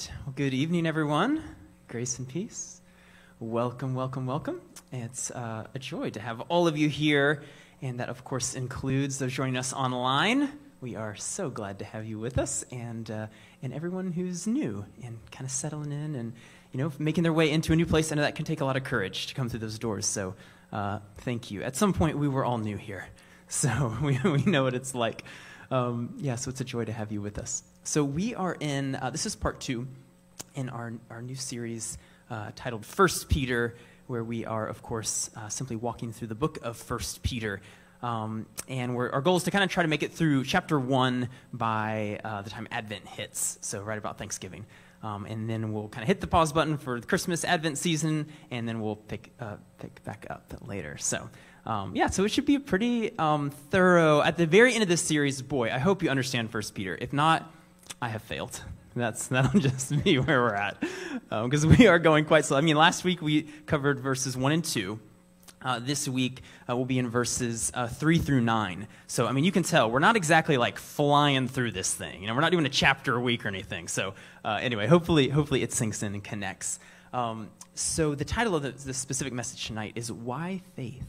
right. Well, good evening, everyone. Grace and peace. Welcome, welcome, welcome. It's a joy to have all of you here, and that, of course, includes those joining us online. We are so glad to have you with us, and everyone who's new and kind of settling in and, making their way into a new place. I know that can take a lot of courage to come through those doors, so thank you. At some point, we were all new here, so we know what it's like. So it's a joy to have you with us. So we are in, this is part 2 in our new series titled 1 Peter, where we are, of course, simply walking through the book of 1 Peter. And our goal is to kind of try to make it through chapter 1 by the time Advent hits, so right about Thanksgiving. And then we'll kind of hit the pause button for the Christmas Advent season, and then we'll pick back up later. So it should be a pretty thorough, at the very end of this series, boy, I hope you understand 1 Peter. If not, I have failed. That'll just be where we're at, because we are going quite slow. I mean, last week we covered verses 1 and 2. This week we'll be in verses 3 through 9. So, I mean, you can tell we're not exactly like flying through this thing. We're not doing a chapter a week or anything. So, anyway, hopefully it sinks in and connects. So the title of the specific message tonight is Why Faith?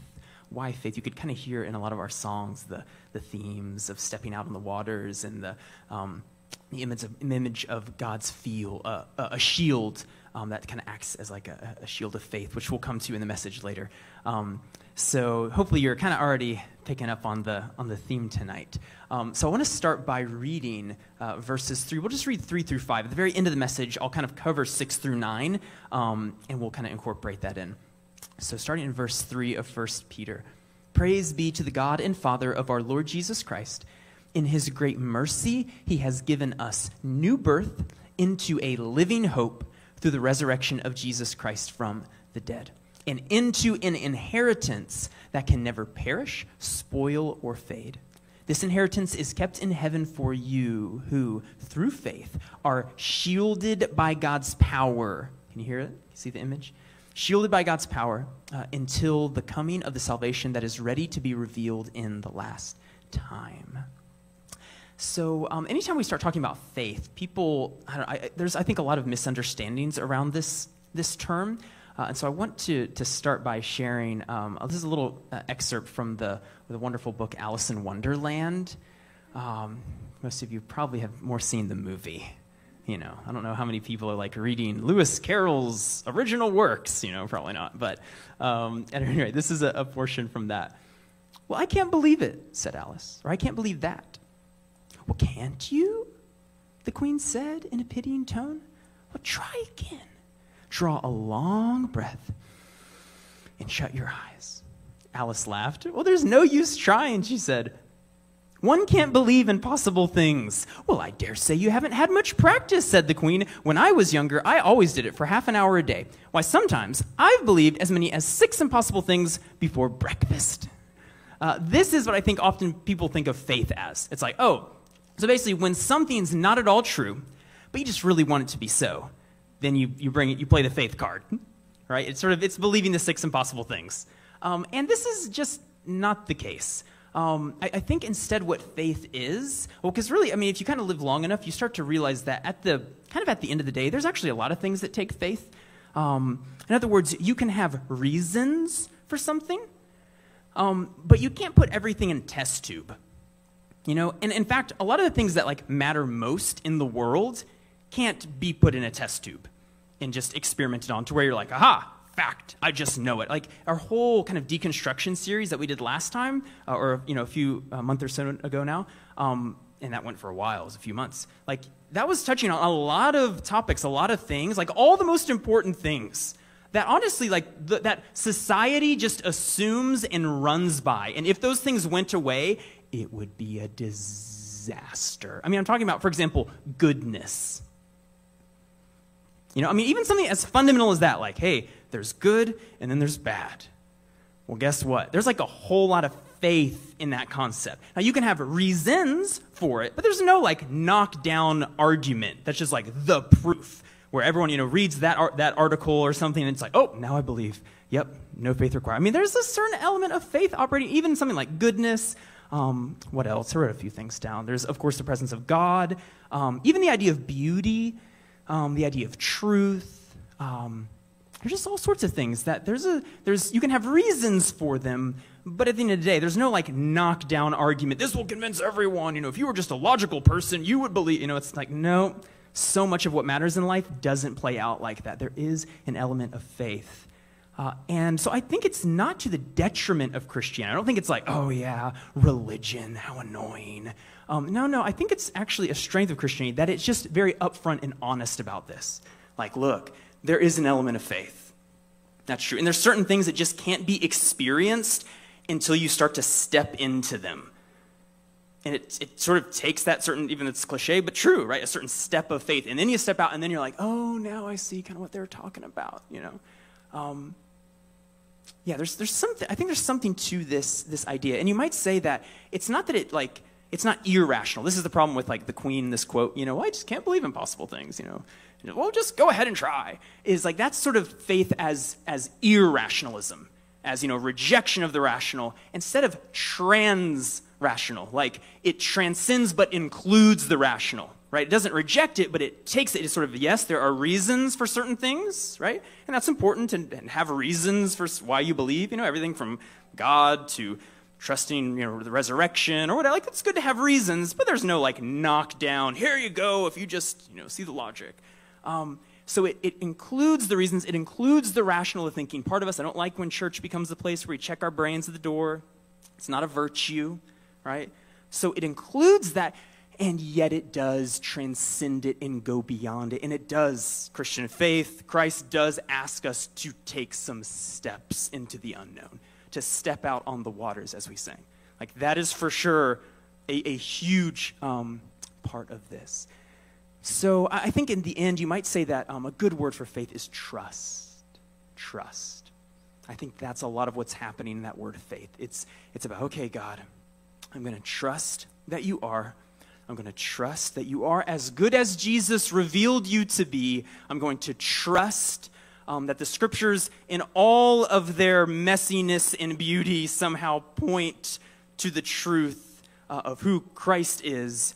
Why faith? You could kind of hear in a lot of our songs the themes of stepping out on the waters and the image of God's a shield that kind of acts as like a shield of faith, which we'll come to in the message later. So hopefully you're kind of already picking up on the theme tonight. So I want to start by reading verses 3. We'll just read 3 through 5. At the very end of the message, I'll kind of cover 6 through 9, and we'll kind of incorporate that in. So starting in verse 3 of 1 Peter. Praise be to the God and Father of our Lord Jesus Christ. In his great mercy, he has given us new birth into a living hope through the resurrection of Jesus Christ from the dead, and into an inheritance that can never perish, spoil, or fade. This inheritance is kept in heaven for you who, through faith, are shielded by God's power. Can you hear it? See the image? Shielded by God's power until the coming of the salvation that is ready to be revealed in the last time. So anytime we start talking about faith, people, there's, I think, a lot of misunderstandings around this term. And so I want to start by sharing, this is a little excerpt from the wonderful book Alice in Wonderland. Most of you probably have more seen the movie. I don't know how many people are like reading Lewis Carroll's original works, probably not. But at any rate, this is a portion from that. Well, I can't believe it, said Alice, or I can't believe that. Well, can't you? The queen said in a pitying tone. Well, try again. Draw a long breath and shut your eyes. Alice laughed. Well, there's no use trying, she said. One can't believe impossible things. Well, I dare say you haven't had much practice, said the queen. When I was younger, I always did it for half an hour a day. Why, sometimes I've believed as many as 6 impossible things before breakfast. This is what I think often people think of faith as. It's like, so basically when something's not at all true, but you just really want it to be so, then you play the faith card, right? It's believing the 6 impossible things. And this is just not the case. I think instead what faith is, because really, if you kind of live long enough, you start to realize that at the end of the day, there's actually a lot of things that take faith. In other words, you can have reasons for something, but you can't put everything in a test tube. And in fact, a lot of the things that matter most in the world can't be put in a test tube and just experimented on to where you're like, aha, fact, I just know it. Like our whole kind of deconstruction series that we did last time, or a few month or so ago now, and that went for a while, it was a few months. That was touching on a lot of topics, a lot of things, all the most important things that honestly, that society just assumes and runs by. And if those things went away, it would be a disaster. I'm talking about, for example, goodness. Even something as fundamental as that, hey, there's good and then there's bad. Well, guess what? There's a whole lot of faith in that concept. Now, you can have reasons for it, but there's no knockdown argument. That's just the proof where everyone, reads that article or something and it's oh, now I believe. Yep, no faith required. There's a certain element of faith operating, even something like goodness. What else? I wrote a few things down. There's, of course, the presence of God. Even the idea of beauty. the idea of truth. There's just all sorts of things that you can have reasons for them, but at the end of the day, there's no like knockdown argument. This will convince everyone. If you were just a logical person, you would believe. It's like, no, so much of what matters in life doesn't play out like that. There is an element of faith. And so I think it's not to the detriment of Christianity. I don't think it's like, oh yeah, religion, how annoying. No, I think it's actually a strength of Christianity that it's just very upfront and honest about this. Like, look, there is an element of faith. That's true. And there's certain things that just can't be experienced until you start to step into them. And it sort of takes that certain, even it's cliche, but true, right? A certain step of faith. And then you step out and then you're like, oh, now I see kind of what they're talking about, Yeah, there's something, I think there's something to this idea. And you might say that it's not that it's not irrational. This is the problem with like the Queen, this quote, I just can't believe impossible things, Well, just go ahead and try. Is like that's sort of faith as irrationalism, as rejection of the rational, instead of trans-rational. Like it transcends but includes the rational, right? It doesn't reject it, but it takes it as sort of, yes, there are reasons for certain things, right? And that's important and have reasons for why you believe, everything from God to trusting, the resurrection or whatever. Like, it's good to have reasons, but there's no like knockdown, here you go, if you just, see the logic. So it includes the reasons, it includes the rational thinking part of us. I don't like when church becomes a place where we check our brains at the door. It's not a virtue, right? So it includes that, and yet it does transcend it and go beyond it. And it does, Christian faith, Christ does ask us to take some steps into the unknown, to step out on the waters, as we sang. Like, that is for sure a huge part of this. So I think in the end, you might say that a good word for faith is trust. Trust. I think that's a lot of what's happening in that word faith. It's about, okay, God, I'm going to trust that you are. I'm going to trust that you are as good as Jesus revealed you to be. I'm going to trust that the scriptures, in all of their messiness and beauty, somehow point to the truth of who Christ is.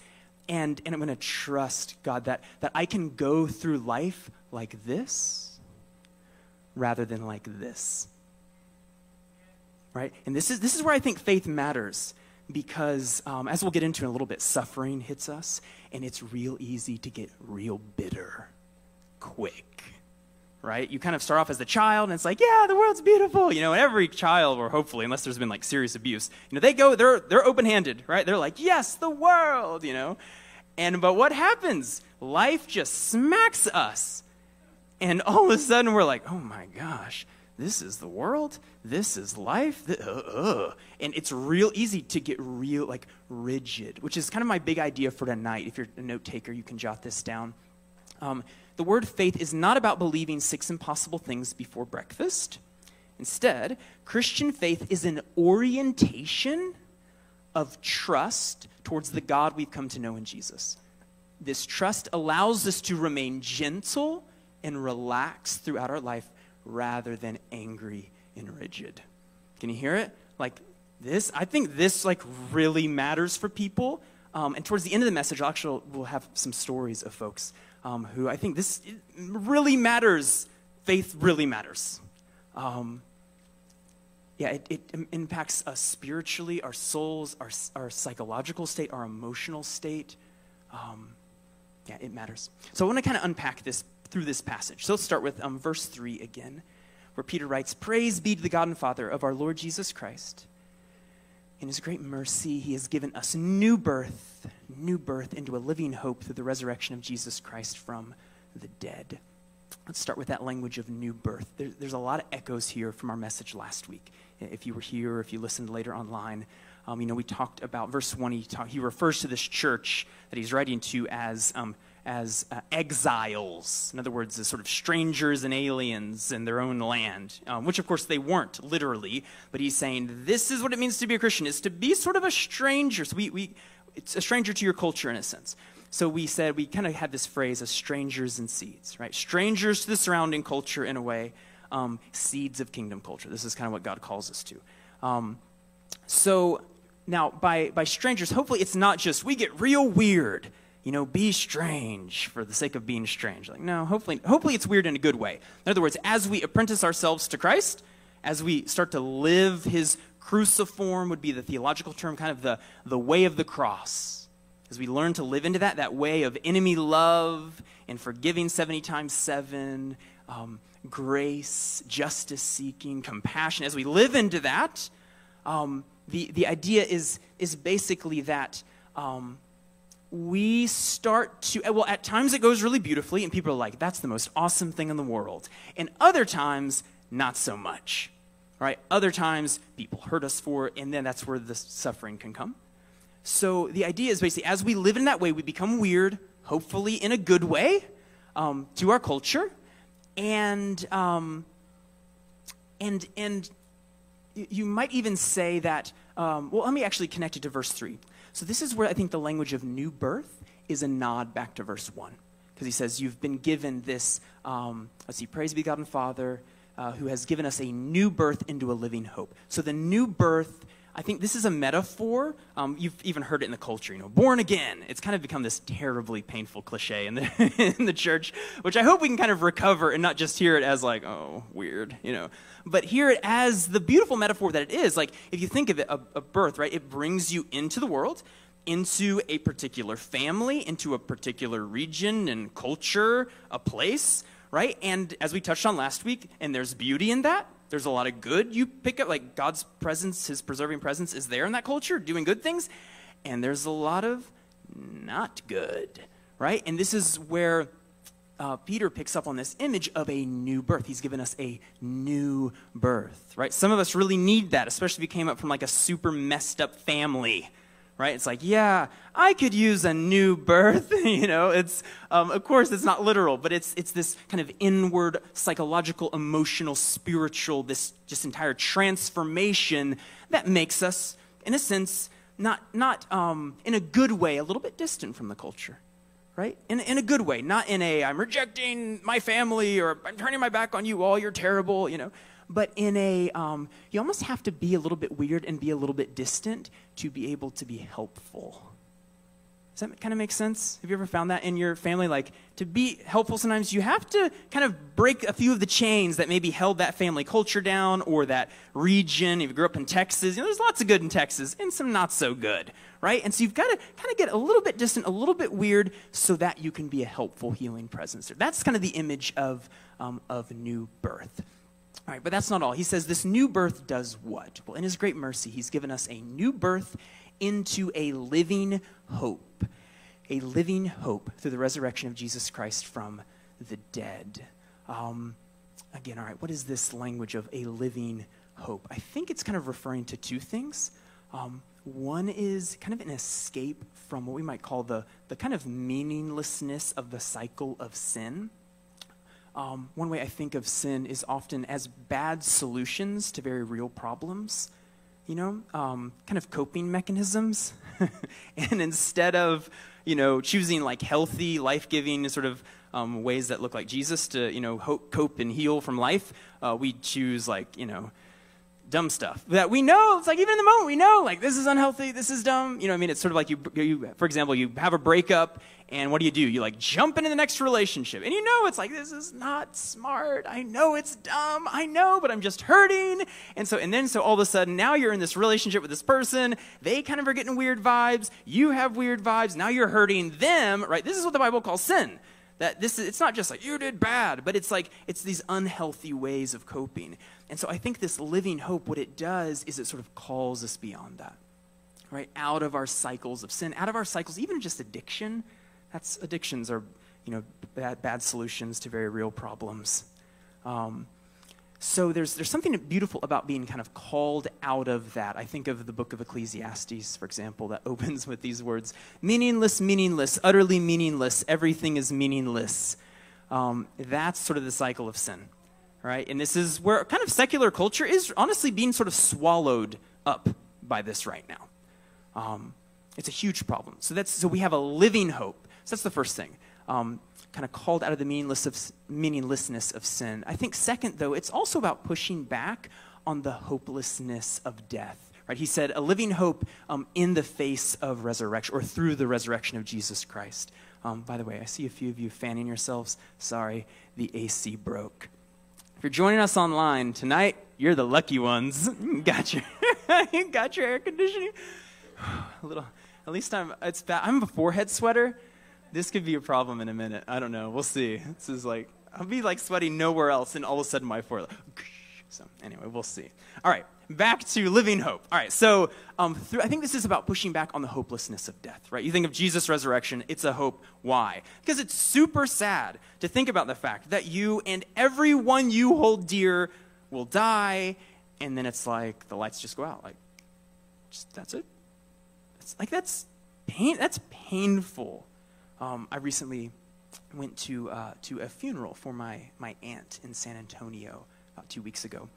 And I'm going to trust, God, that I can go through life like this rather than like this. Right? And this is where I think faith matters, because as we'll get into in a little bit, suffering hits us, and it's real easy to get real bitter quick. Right? You kind of start off as a child, and it's like, yeah, the world's beautiful. And every child, or hopefully, unless there's been like serious abuse, they're open-handed, right? They're like, yes, the world, but what happens? Life just smacks us. And all of a sudden, we're like, oh my gosh, this is the world? This is life? And it's real easy to get real, like, rigid, which is kind of my big idea for tonight. If you're a note taker, you can jot this down. The word faith is not about believing 6 impossible things before breakfast. Instead, Christian faith is an orientation of trust towards the God we've come to know in Jesus. This trust allows us to remain gentle and relaxed throughout our life rather than angry and rigid. Can you hear it? Like this, I think this like really matters for people. And towards the end of the message, we'll have some stories of folks who I think this really matters. Faith really matters. It impacts us spiritually, our souls, our psychological state, our emotional state. It matters. So I want to kind of unpack this through this passage. So let's start with verse 3 again, where Peter writes, "Praise be to the God and Father of our Lord Jesus Christ. In his great mercy, he has given us new birth into a living hope through the resurrection of Jesus Christ from the dead." Let's start with that language of new birth. There's a lot of echoes here from our message last week. If you were here or if you listened later online, we talked about verse 1. He refers to this church that he's writing to as exiles. In other words, as sort of strangers and aliens in their own land, which of course they weren't literally. But he's saying this is what it means to be a Christian, is to be sort of a stranger. So it's a stranger to your culture in a sense. So we kind of had this phrase of strangers and seeds, right? Strangers to the surrounding culture in a way, seeds of kingdom culture. This is kind of what God calls us to. So now by strangers, hopefully it's not just we get real weird, be strange for the sake of being strange. Like, no, hopefully it's weird in a good way. In other words, as we apprentice ourselves to Christ, as we start to live his cruciform would be the theological term, kind of the way of the cross. As we learn to live into that way of enemy love and forgiving 70 times 7, grace, justice seeking, compassion, as we live into that, the idea is basically that we start to, well, at times it goes really beautifully, and people are like, that's the most awesome thing in the world. And other times, not so much, right? Other times, people hurt us for it, and then that's where the suffering can come. So the idea is basically, as we live in that way, we become weird, hopefully in a good way, to our culture, and you might even say that, well, let me actually connect it to verse 3. So this is where I think the language of new birth is a nod back to verse 1. Because he says, you've been given this, praise be God and Father, who has given us a new birth into a living hope. So the new birth, I think this is a metaphor. You've even heard it in the culture, born again. It's kind of become this terribly painful cliche in the church, which I hope we can kind of recover and not just hear it as like, oh, weird, But hear it as the beautiful metaphor that it is. Like, if you think of it, a birth, right? It brings you into the world, into a particular family, into a particular region and culture, a place, right? And as we touched on last week, and there's beauty in that. There's a lot of good you pick up, like God's presence, his preserving presence is there in that culture, doing good things. And there's a lot of not good, right? And this is where Peter picks up on this image of a new birth. He's given us a new birth, right? Some of us really need that, especially if you came up from like a super messed up family, right? It's like, yeah, I could use a new birth, It's, of course, it's not literal, but it's this kind of inward, psychological, emotional, spiritual, this just entire transformation that makes us, in a sense, not in a good way, a little bit distant from the culture, right? In a good way, not in a, I'm rejecting my family, or I'm turning my back on you all, you're terrible, But in a, you almost have to be a little bit weird and be a little bit distant to be able to be helpful. Does that kind of make sense? Have you ever found that in your family? Like, to be helpful, sometimes you have to kind of break a few of the chains that maybe held that family culture down, or that region. If you grew up in Texas, there's lots of good in Texas and some not so good, right? And so you've got to kind of get a little bit distant, a little bit weird, so that you can be a helpful, healing presence. That's kind of the image of new birth. All right, but that's not all. He says this new birth does what? Well, in his great mercy, he's given us a new birth into a living hope through the resurrection of Jesus Christ from the dead. Again, all right, what is this language of a living hope? I think it's kind of referring to two things. One is kind of an escape from what we might call the kind of meaninglessness of the cycle of sin. One way I think of sin is often as bad solutions to very real problems, kind of coping mechanisms. And instead of, choosing like healthy, life-giving sort of ways that look like Jesus to, cope and heal from life, we choose like, dumb stuff that we know. It's like, even in the moment, we know, like, this is unhealthy, this is dumb. It's sort of like you, for example, you have a breakup, and what do? You like jump into the next relationship, and it's like, this is not smart. I know it's dumb. I know, but I'm just hurting. And so all of a sudden, now you're in this relationship with this person. They kind of are getting weird vibes. You have weird vibes. Now you're hurting them, right? This is what the Bible calls sin. It's not just like, you did bad, but it's like, it's these unhealthy ways of coping. And so I think this living hope, what it does is it sort of calls us beyond that, right? Out of our cycles of sin, out of our cycles, even just addiction. Addictions are, bad solutions to very real problems. So there's something beautiful about being kind of called out of that. I think of the book of Ecclesiastes, for example, that opens with these words: meaningless, meaningless, utterly meaningless, everything is meaningless. That's sort of the cycle of sin, right? And this is where kind of secular culture is honestly being sort of swallowed up by this right now. It's a huge problem. So we have a living hope. So that's the first thing. Kind of called out of the meaninglessness of sin. I think second, though, it's also about pushing back on the hopelessness of death. right? He said, a living hope in the face of resurrection, or through the resurrection of Jesus Christ. By the way, I see a few of you fanning yourselves. Sorry, the AC broke. If you're joining us online tonight, you're the lucky ones. You got your air conditioning. A little. At least it's bad. I'm a forehead sweater. This could be a problem in a minute. I don't know. We'll see. This is like, I'll be like sweating nowhere else, and all of a sudden my forehead. So anyway, we'll see. All right, back to living hope. All right, so I think this is about pushing back on the hopelessness of death, right? You think of Jesus' resurrection, it's a hope. Why? Because it's super sad to think about the fact that you and everyone you hold dear will die, and then it's like the lights just go out. Like, that's it. It's like that's painful. I recently went to a funeral for my aunt in San Antonio about 2 weeks ago,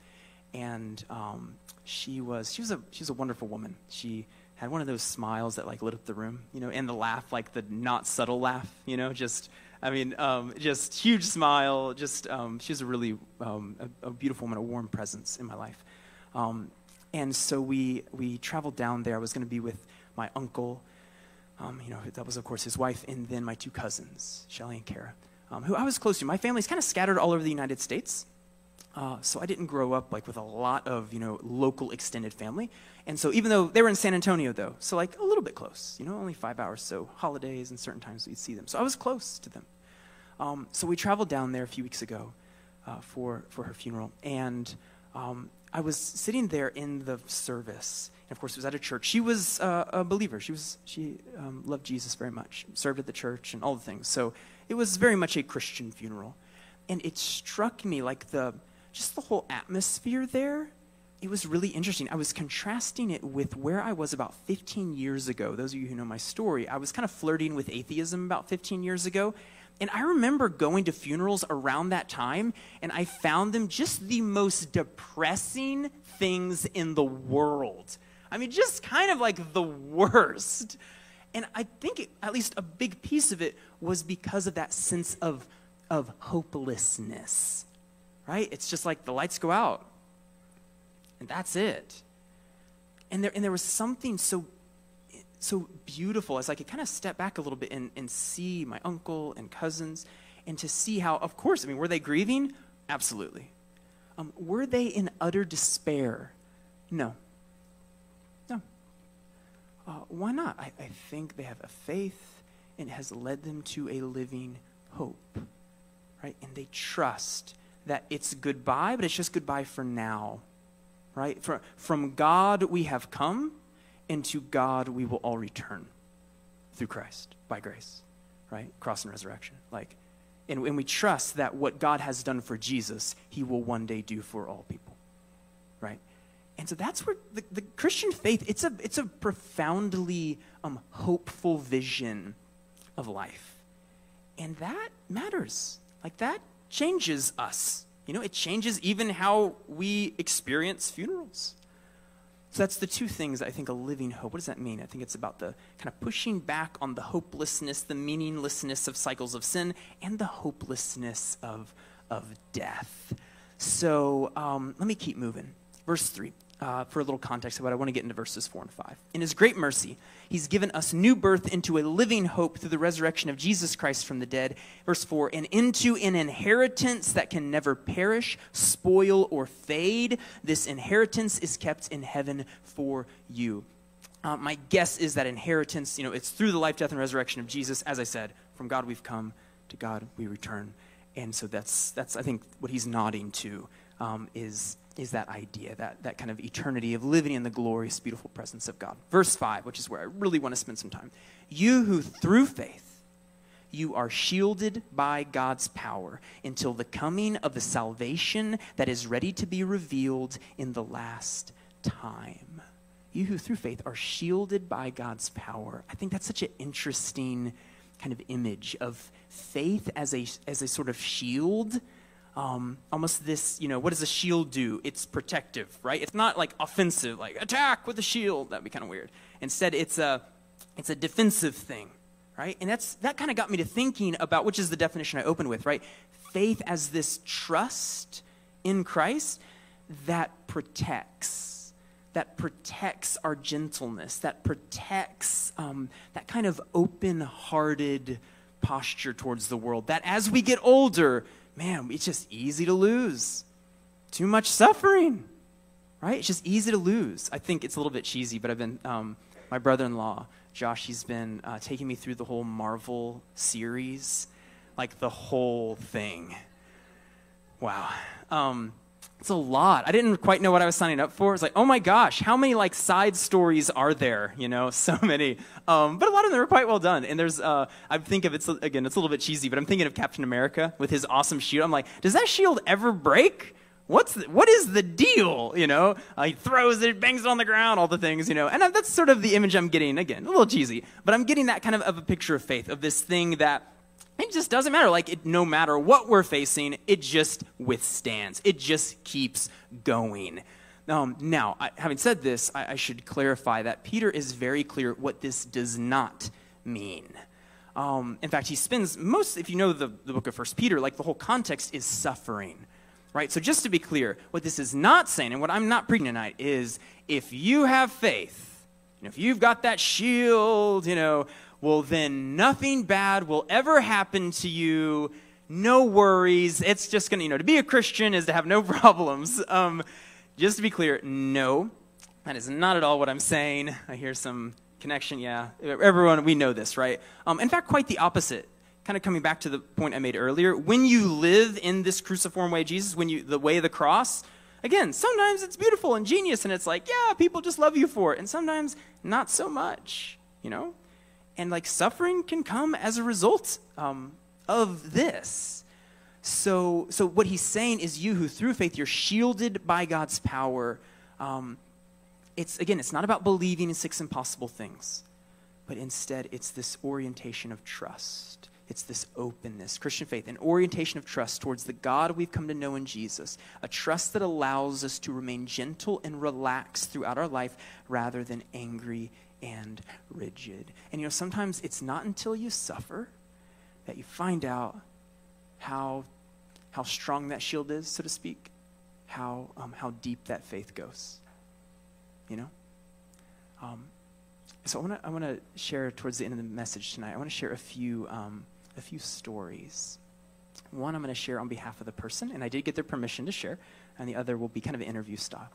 and she was a wonderful woman. She had one of those smiles that like lit up the room, and the laugh, like the not subtle laugh, just huge smile. She was a really a beautiful woman, a warm presence in my life. And so we traveled down there. I was going to be with my uncle. That was, of course, his wife, and then my 2 cousins, Shelly and Kara, who I was close to. My family's kind of scattered all over the United States, so I didn't grow up like with a lot of, local extended family. And so even though they were in San Antonio, though, so like a little bit close, only 5 hours, so holidays and certain times we'd see them. So I was close to them. So we traveled down there a few weeks ago for her funeral, and I was sitting there in the service. And of course, it was at a church. She was a believer. She loved Jesus very much, served at the church and all the things. So it was very much a Christian funeral. And it struck me like just the whole atmosphere there, it was really interesting. I was contrasting it with where I was about 15 years ago. Those of you who know my story, I was kind of flirting with atheism about 15 years ago. And I remember going to funerals around that time, and I found them just the most depressing things in the world. I mean, just kind of like the worst. And I think at least a big piece of it was because of that sense of hopelessness, right? It's just like the lights go out, and that's it. And there was something so beautiful as I could kind of step back a little bit and see my uncle and cousins, and to see how, of course, were they grieving? Absolutely. Were they in utter despair? No. Why not? I think they have a faith, and it has led them to a living hope, right? And they trust that it's goodbye, but it's just goodbye for now, right? From God we have come, and to God we will all return through Christ, by grace, right? Cross and resurrection. And we trust that what God has done for Jesus, he will one day do for all people, right? And so that's where the Christian faith, it's a profoundly hopeful vision of life. And that matters. Like, that changes us. It changes even how we experience funerals. So that's the 2 things, I think, a living hope. What does that mean? I think it's about the kind of pushing back on the hopelessness, the meaninglessness of cycles of sin, and the hopelessness of death. So let me keep moving. Verse 3. For a little context about it, I want to get into verses 4 and 5. In his great mercy, he's given us new birth into a living hope through the resurrection of Jesus Christ from the dead. Verse 4, and into an inheritance that can never perish, spoil, or fade. This inheritance is kept in heaven for you. My guess is that inheritance, it's through the life, death, and resurrection of Jesus. As I said, from God we've come, to God we return. And so that's I think, what he's nodding to is that idea, that kind of eternity of living in the glorious, beautiful presence of God. Verse 5, which is where I really want to spend some time. You who through faith, you are shielded by God's power until the coming of the salvation that is ready to be revealed in the last time. You who through faith are shielded by God's power. I think that's such an interesting kind of image of faith as a sort of shield. Almost this, what does a shield do? It's protective, right? It's not like offensive, like attack with a shield. That'd be kind of weird. Instead, it's a defensive thing, right? And that kind of got me to thinking about, which is the definition I opened with, right? Faith as this trust in Christ that protects, that protects our gentleness, that protects that kind of open-hearted posture towards the world, that as we get older, man, it's just easy to lose. Too much suffering, right? It's just easy to lose. I think it's a little bit cheesy, but I've been, my brother-in-law, Josh, he's been taking me through the whole Marvel series, like the whole thing. Wow. It's a lot. I didn't quite know what I was signing up for. It's like, oh my gosh, how many like side stories are there? You know, so many. But a lot of them are quite well done. And there's, I think of it's a little bit cheesy, but I'm thinking of Captain America with his awesome shield. I'm like, does that shield ever break? What is the deal? You know, he throws it, bangs it on the ground, all the things, you know. And that's sort of the image I'm getting. Again, a little cheesy, but I'm getting that kind of a picture of faith, of this thing that it just doesn't matter. Like, no matter what we're facing, it just withstands. It just keeps going. Now, having said this, I should clarify that Peter is very clear what this does not mean. In fact, he spends most, if you know the book of 1 Peter, like the whole context is suffering, right? So just to be clear, what this is not saying, and what I'm not preaching tonight, is if you have faith, and if you've got that shield, you know, well, then nothing bad will ever happen to you. No worries. It's just going to, to be a Christian is to have no problems. Just to be clear, no, that is not at all what I'm saying. I hear some connection. Yeah, everyone, we know this, right? In fact, quite the opposite. Kind of coming back to the point I made earlier. When you live in this cruciform way of Jesus, the way of the cross, again, sometimes it's beautiful and genius, and it's like, yeah, people just love you for it. And sometimes not so much, And like suffering can come as a result of this. So what he's saying is you who through faith, you're shielded by God's power. It's not about believing in 6 impossible things, but instead it's this orientation of trust. It's this openness, Christian faith, an orientation of trust towards the God we've come to know in Jesus, a trust that allows us to remain gentle and relaxed throughout our life rather than angry and rigid. And sometimes it's not until you suffer that you find out how strong that shield is, so to speak, how deep that faith goes. So I want to share towards the end of the message tonight. I want to share a few stories. One I'm going to share on behalf of the person, and I did get their permission to share, and the other will be kind of an interview style.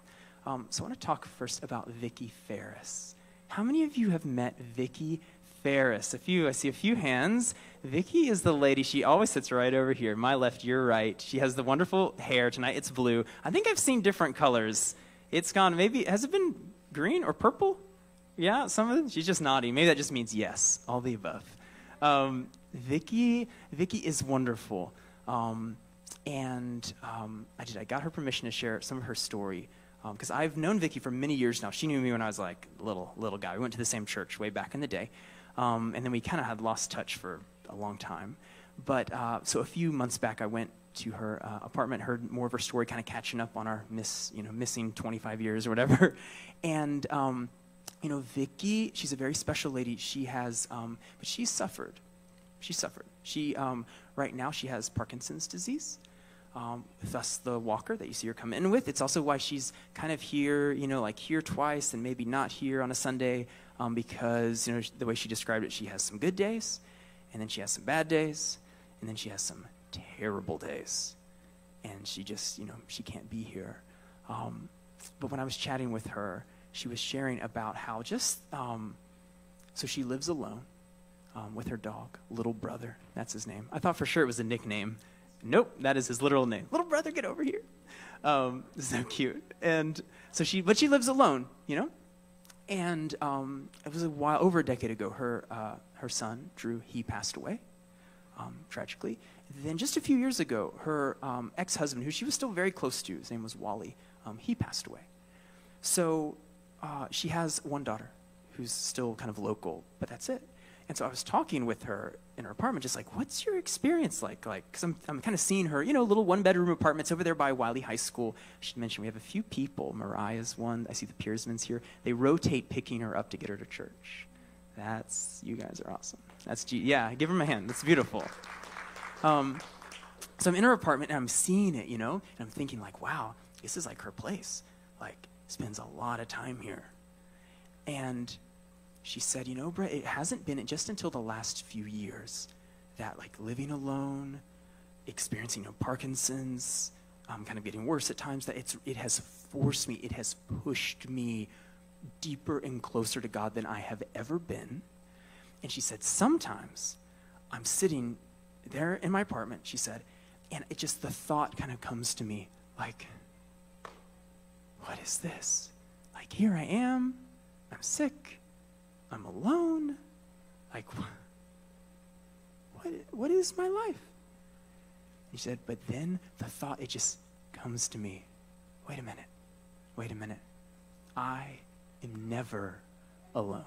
So I want to talk first about Vicki Ferris. How many of you have met Vicki Ferris? I see a few hands. Vicki is the lady. She always sits right over here. My left, your right. She has the wonderful hair. Tonight it's blue. I think I've seen different colors. It's gone, has it been green or purple? Yeah, some of it. She's just nodding. Maybe that just means yes, all the above. Vicki is wonderful. I got her permission to share some of her story. Because I've known Vicki for many years now. She knew me when I was like little guy. We went to the same church way back in the day. And then we kind of had lost touch for a long time. But so a few months back, I went to her apartment, heard more of her story, kind of catching up on our missing 25 years or whatever. And, Vicki, she's a very special lady. She has, but she's suffered. She, right now, she has Parkinson's disease. Thus the walker that you see her come in with. It's also why she's kind of here, like here twice and maybe not here on a Sunday, because, the way she described it, she has some good days, and then she has some bad days, and then she has some terrible days. And she just, she can't be here. But when I was chatting with her, she was sharing about how so she lives alone with her dog, Little Brother. That's his name. I thought for sure it was a nickname. Nope, that is his literal name. Little Brother, get over here. So cute. And so she lives alone, And it was over a decade ago. Her son, Drew, he passed away, tragically. Then just a few years ago, her ex-husband, who she was still very close to, his name was Wally, he passed away. So she has one daughter who's still kind of local, but that's it. And so I was talking with her in her apartment, just like, what's your experience like? Because I'm kind of seeing her, little one-bedroom apartments over there by Wiley High School. I should mention we have a few people. Mariah's one. I see the Piersmans here. They rotate picking her up to get her to church. You guys are awesome. Yeah, give her a hand. That's beautiful. So I'm in her apartment, and I'm seeing it, and I'm thinking, like, wow, this is like her place. Like, spends a lot of time here. And she said, Brett, it hasn't been just until the last few years that like living alone, experiencing Parkinson's, kind of getting worse at times, that it has forced me, it has pushed me deeper and closer to God than I have ever been. And she said, sometimes I'm sitting there in my apartment, she said, and it just, the thought kind of comes to me like, what is this? Like, here I am, I'm sick, I'm alone, like, what is my life? He said, but then the thought, it just comes to me, wait a minute, I am never alone.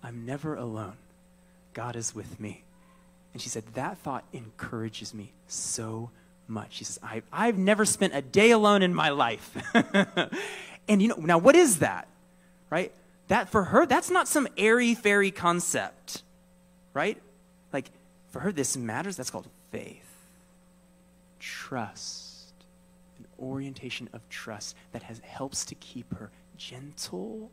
I'm never alone. God is with me. And she said, that thought encourages me so much. She says, I've never spent a day alone in my life. And now what is that, right? That for her, that's not some airy-fairy concept, right? Like, for her, this matters. That's called faith, trust, an orientation of trust that helps to keep her gentle,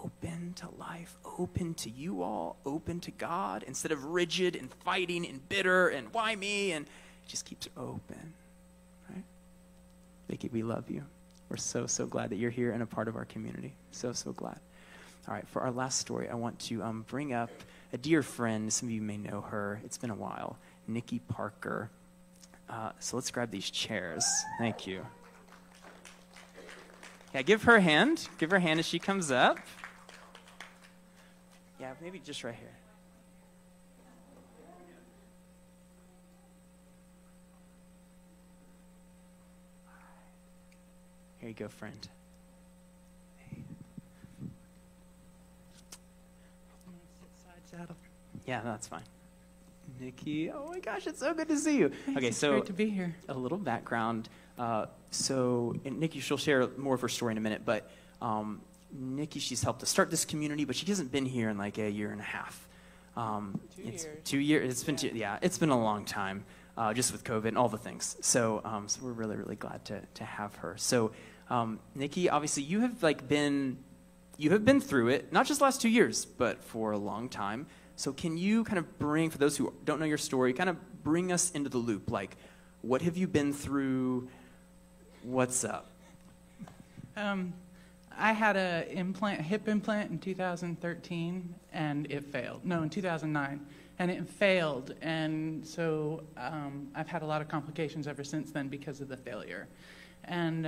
open to life, open to you all, open to God, instead of rigid and fighting and bitter and why me, and it just keeps her open, right? Vicky, we love you. We're so, so glad that you're here and a part of our community. So, so glad. All right, for our last story, I want to bring up a dear friend. Some of you may know her. It's been a while. Nikki Parker. So let's grab these chairs. Thank you. Yeah, give her a hand. Give her a hand as she comes up. Yeah, maybe just right here. Here you go, friend. Yeah, that's fine. Nikki, oh my gosh, it's so good to see you. Thanks, Okay, it's so great to be here. A little background. And Nikki, she'll share more of her story in a minute, but Nikki, she's helped to start this community, but she hasn't been here in like a year and a half. 2 it's years. 2 years. It's been it's been a long time, just with COVID and all the things. So we're really, really glad to have her. So Nikki, obviously you have been through it, not just the last 2 years, but for a long time. So can you kind of bring, for those who don't know your story, kind of bring us into the loop? Like, what have you been through? What's up? I had a hip implant in 2013, and it failed. No, in 2009, and it failed. And so I've had a lot of complications ever since then because of the failure. And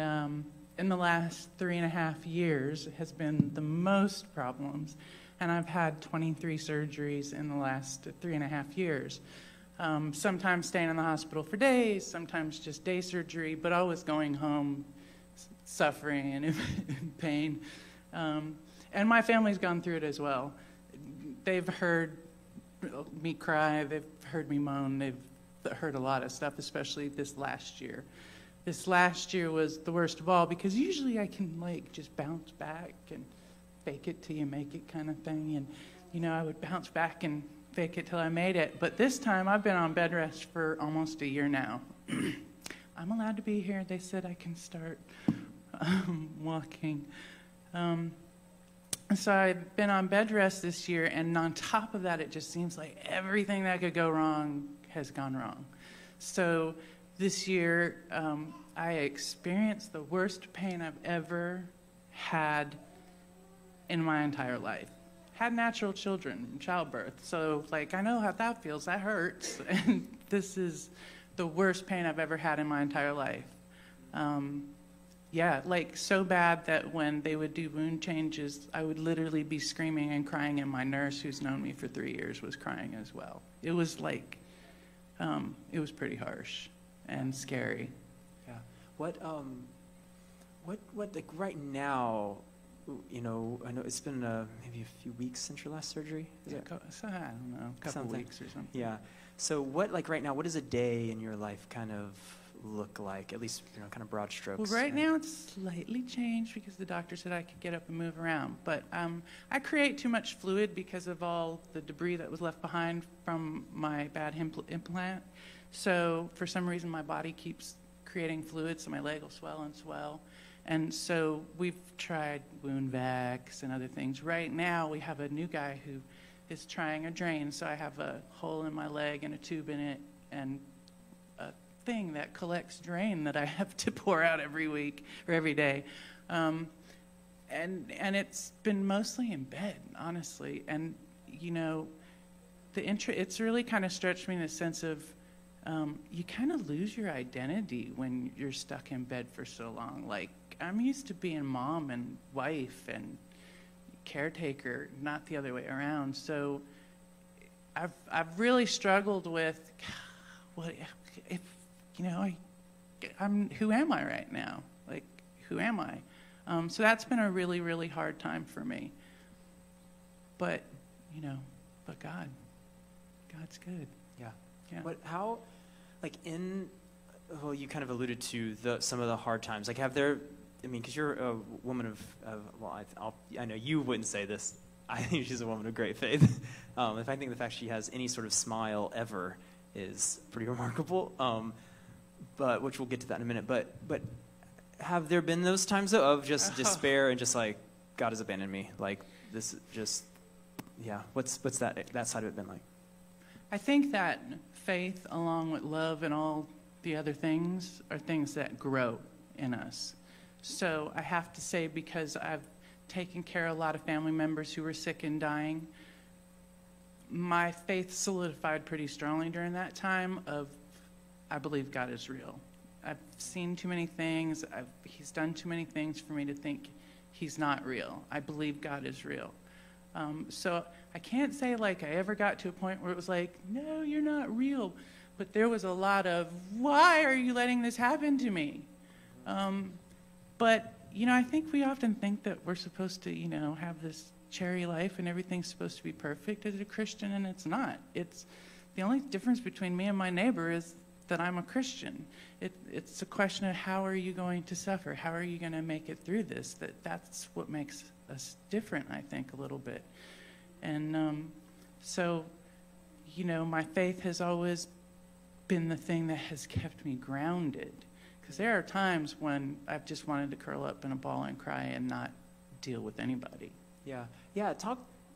in the last 3.5 years has been the most problems. And I've had 23 surgeries in the last 3.5 years. Sometimes staying in the hospital for days, sometimes just day surgery, but always going home suffering and in pain. And my family's gone through it as well. They've heard me cry, they've heard me moan, they've heard a lot of stuff, especially this last year. This last year was the worst of all because usually I can like just bounce back and fake it till you make it kind of thing. And, I would bounce back and fake it till I made it. But this time, I've been on bed rest for almost a year now. I'm allowed to be here. They said I can start walking. So I've been on bed rest this year, and on top of that, it just seems like everything that could go wrong has gone wrong. So this year, I experienced the worst pain I've ever had in my entire life. Had natural children in childbirth, so I know how that feels. That hurts, and this is the worst pain I've ever had in my entire life. So bad that when they would do wound changes, I would literally be screaming and crying, and my nurse, who's known me for 3 years, was crying as well. It was it was pretty harsh and scary. Yeah. What right now? I know it's been maybe a few weeks since your last surgery. I don't know, a couple weeks or something. Yeah. So right now, what does a day in your life kind of look like? At least, kind of broad strokes. Well, right now it's slightly changed because the doctor said I could get up and move around. But I create too much fluid because of all the debris that was left behind from my bad implant. So for some reason, my body keeps creating fluid, so my leg will swell and swell. And so we've tried wound vacs and other things. Right now, we have a new guy who is trying a drain. So I have a hole in my leg and a tube in it and a thing that collects drain that I have to pour out every week or every day. And it's been mostly in bed, honestly. And, you know, it's really kind of stretched me in the sense of you kind of lose your identity when you're stuck in bed for so long. Like, I'm used to being mom and wife and caretaker, not the other way around. So I've really struggled with, what if, you know, who am I right now? Like, who am I? So that's been a really, really hard time for me. But, you know, but God's good. Yeah. Yeah. How, like well, you kind of alluded to some of the hard times. Like, have there, I mean, because you're a woman of well, I know you wouldn't say this. I think she's a woman of great faith. If I think the fact she has any sort of smile ever is pretty remarkable. But which we'll get to that in a minute. But have there been those times though, of just despair and just like, God has abandoned me? Like, this is just, yeah. What's that side of it been like? I think that faith, along with love and all the other things, are things that grow in us. So I have to say, because I've taken care of a lot of family members who were sick and dying, my faith solidified pretty strongly during that time of, I believe God is real. I've seen too many things. He's done too many things for me to think he's not real. I believe God is real. So I can't say like I ever got to a point where it was like, no, you're not real. But there was a lot of, why are you letting this happen to me? But, you know, I think we often think that we're supposed to, you know, have this cherry life and everything's supposed to be perfect as a Christian, and it's not. It's the only difference between me and my neighbor is that I'm a Christian. It's a question of how are you going to suffer? How are you going to make it through this? That's what makes us different, I think, a little bit. And so, you know, my faith has always been the thing that has kept me grounded. Because there are times when I've just wanted to curl up in a ball and cry and not deal with anybody. Yeah.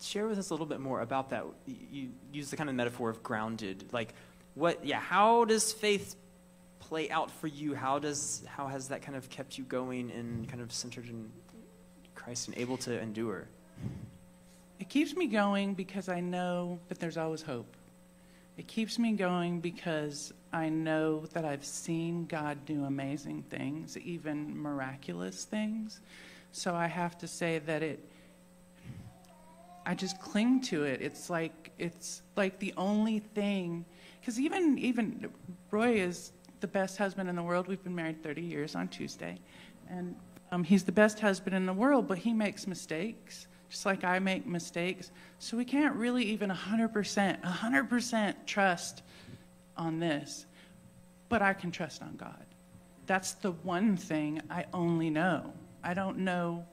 Share with us a little bit more about that. You use the kind of metaphor of grounded. Like, how does faith play out for you? How has that kind of kept you going and kind of centered in Christ and able to endure? It keeps me going because I know that there's always hope. It keeps me going because I know that I've seen God do amazing things, even miraculous things. So I have to say that I just cling to it. It's like the only thing, because even Roy is the best husband in the world. We've been married 30 years on Tuesday. And he's the best husband in the world, but he makes mistakes, just like I make mistakes. So we can't really even 100% trust on this. But I can trust on God. That's the one thing I only know. I don't know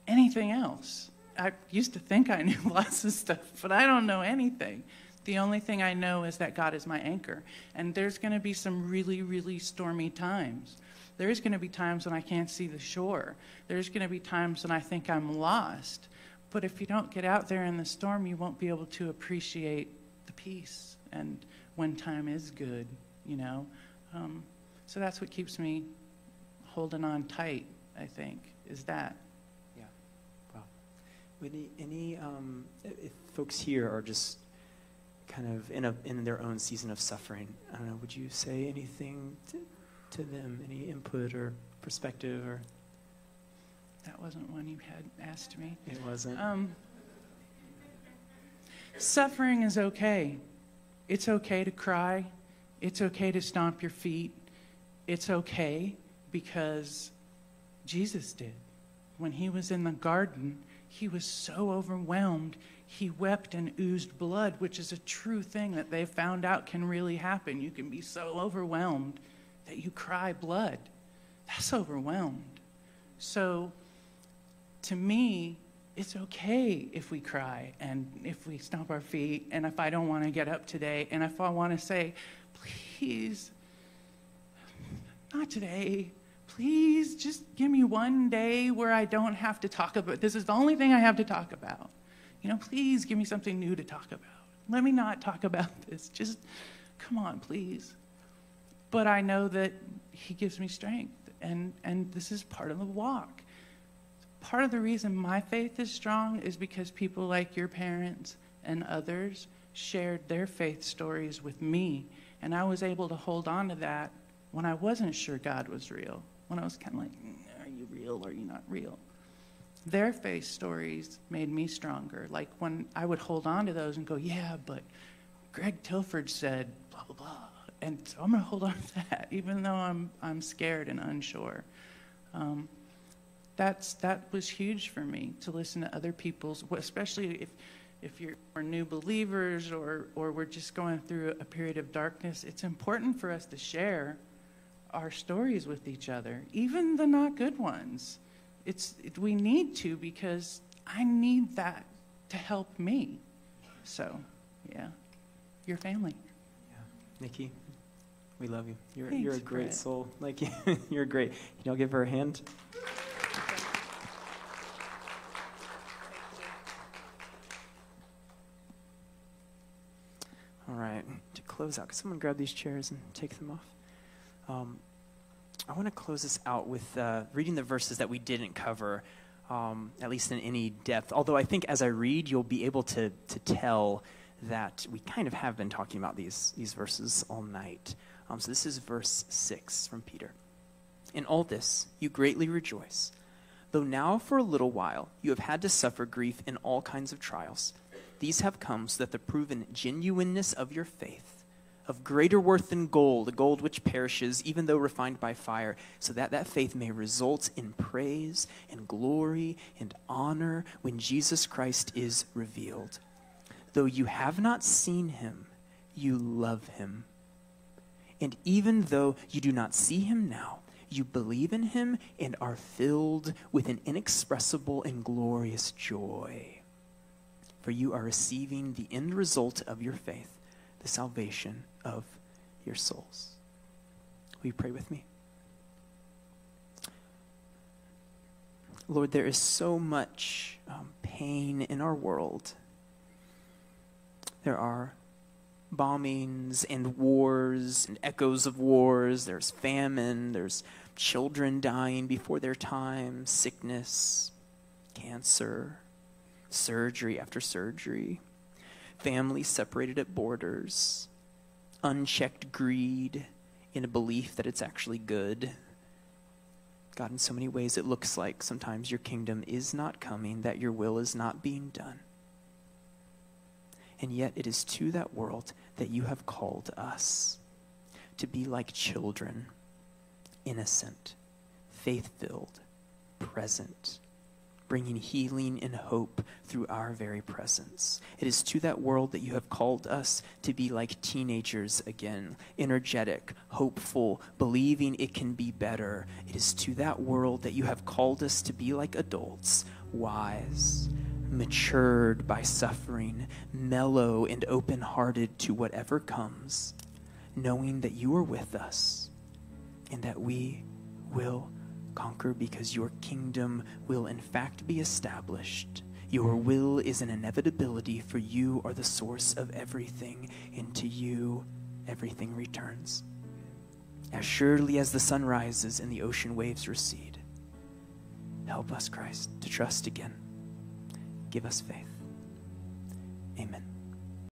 anything else. I used to think I knew lots of stuff, but I don't know anything. The only thing I know is that God is my anchor. And there's going to be some really, really stormy times. There's going to be times when I can't see the shore. There's going to be times when I think I'm lost. But if you don't get out there in the storm, you won't be able to appreciate the peace and when time is good, you know. So that's what keeps me holding on tight, I think, is that. Yeah. Wow. Any if folks here are just kind of in their own season of suffering, I don't know, would you say anything to them, any input or perspective? Or that wasn't one you had asked me. It wasn't. Suffering is okay. It's okay to cry. It's okay to stomp your feet. It's okay because Jesus did. When he was in the garden, he was so overwhelmed, he wept and oozed blood, which is a true thing that they found out can really happen. You can be so overwhelmed that you cry blood. That's overwhelmed. So, to me, it's okay if we cry and if we stomp our feet and if I don't want to get up today and if I want to say, please, not today, please just give me one day where I don't have to talk about, this is the only thing I have to talk about. Please give me something new to talk about. Let me not talk about this. Just, come on, please. But I know that he gives me strength, and this is part of the walk. Part of the reason my faith is strong is because people like your parents and others shared their faith stories with me, and I was able to hold on to that when I wasn't sure God was real, when I was kind of like, are you real or are you not real? Their faith stories made me stronger. Like when I would hold on to those and go, yeah, but Greg Tilford said blah, blah, blah. And so I'm going to hold on to that, even though I'm scared and unsure. That was huge for me, to listen to other people's, especially if you're new believers or we're just going through a period of darkness. It's important for us to share our stories with each other, even the not good ones. We need to, because I need that to help me. So, yeah, your family. Yeah, Nikki, we love you. You're Thanks, a great Brett. soul. Like you're great. I'll give her a hand. All right, to close out, could someone grab these chairs and take them off? I want to close this out with reading the verses that we didn't cover, at least in any depth. Although I think as I read, you'll be able to tell that we kind of have been talking about these verses all night. So this is verse 6 from Peter. In all this, you greatly rejoice, though now for a little while you have had to suffer grief in all kinds of trials. These have come so that the proven genuineness of your faith, of greater worth than gold, a gold which perishes even though refined by fire, so that that faith may result in praise and glory and honor when Jesus Christ is revealed. Though you have not seen him, you love him. And even though you do not see him now, you believe in him and are filled with an inexpressible and glorious joy. For you are receiving the end result of your faith, the salvation of your souls. Will you pray with me? Lord, there is so much pain in our world. There are bombings and wars and echoes of wars. There's famine. There's children dying before their time, sickness, cancer, surgery after surgery, families separated at borders, unchecked greed in a belief that it's actually good. God, in so many ways it looks like sometimes your kingdom is not coming, that your will is not being done. And yet it is to that world that you have called us to be like children, innocent, faith-filled, present, bringing healing and hope through our very presence. It is to that world that you have called us to be like teenagers again, energetic, hopeful, believing it can be better. It is to that world that you have called us to be like adults, wise, matured by suffering, mellow and open-hearted to whatever comes, knowing that you are with us and that we will conquer because your kingdom will in fact be established. Your will is an inevitability, for you are the source of everything, and to you everything returns. As surely as the sun rises and the ocean waves recede, help us, Christ, to trust again. Give us faith. Amen.